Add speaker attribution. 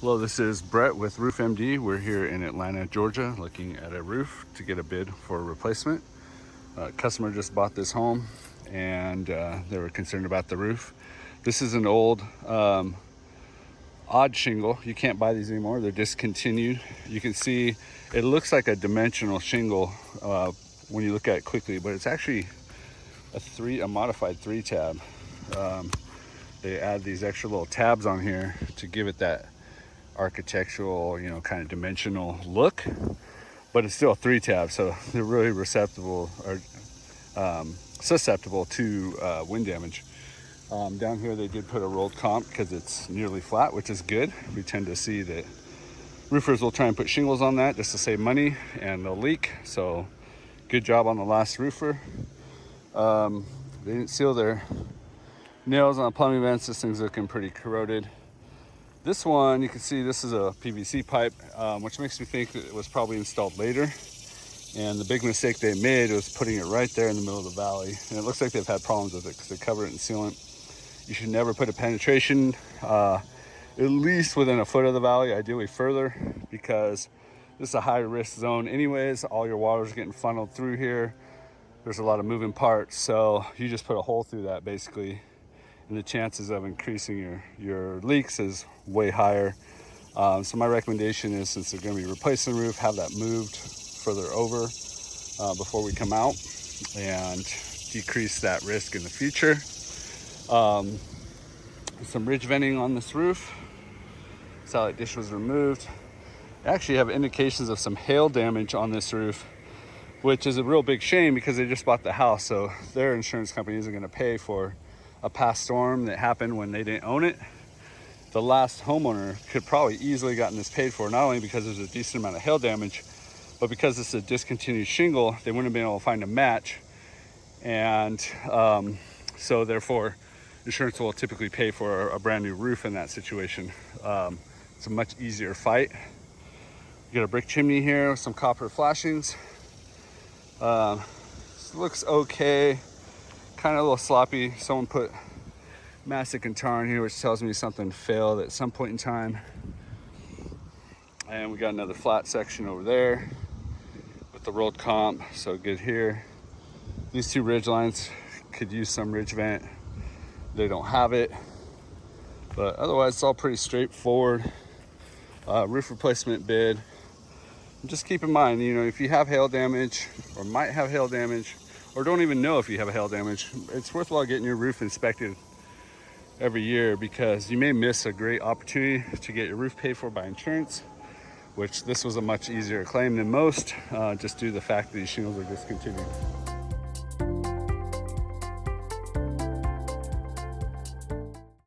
Speaker 1: Hello, this is Brett with Roof MD. We're here in Atlanta, Georgia, looking at a roof to get a bid for a replacement. Customer just bought this home and they were concerned about the roof. This is an old odd shingle. You can't buy these anymore. They're discontinued. You can see it looks like a dimensional shingle when you look at it quickly, but it's actually a modified 3-tab. They add these extra little tabs on here to give it that architectural, kind of dimensional look, but it's still a 3-tab, so they're really susceptible to wind damage. Down here they did put a rolled comp because it's nearly flat, which is good. We tend to see that roofers will try and put shingles on that just to save money and they'll leak, so good job on the last roofer. They didn't seal their nails on plumbing vents. This thing's looking pretty corroded. This one, you can see this is a PVC pipe, which makes me think that it was probably installed later. And the big mistake they made was putting it right there in the middle of the valley. And it looks like they've had problems with it because they cover it in sealant. You should never put a penetration at least within a foot of the valley, ideally further, because this is a high risk zone anyways. All your water's getting funneled through here. There's a lot of moving parts. So you just put a hole through that basically, and the chances of increasing your leaks is way higher. So my recommendation is, since they're going to be replacing the roof, have that moved further over before we come out and decrease that risk in the future. Some ridge venting on this roof. Satellite dish was removed. I actually have indications of some hail damage on this roof, which is a real big shame because they just bought the house, so their insurance company isn't going to pay for a past storm that happened when they didn't own it. The last homeowner could probably easily gotten this paid for, not only because there's a decent amount of hail damage, but because it's a discontinued shingle, they wouldn't have been able to find a match. And so therefore, insurance will typically pay for a brand new roof in that situation. It's a much easier fight. You got a brick chimney here with some copper flashings. Looks okay. Kind of a little sloppy. Someone put mastic and tar in here, which tells me something failed at some point in time. And we got another flat section over there with the rolled comp, so good here. These two ridge lines could use some ridge vent. They don't have it, but otherwise it's all pretty straightforward. Roof replacement bid. And just keep in mind, if you have hail damage or might have hail damage, or don't even know if you have hail damage, it's worthwhile getting your roof inspected every year, because you may miss a great opportunity to get your roof paid for by insurance, which this was a much easier claim than most, just due to the fact that these shingles are discontinued.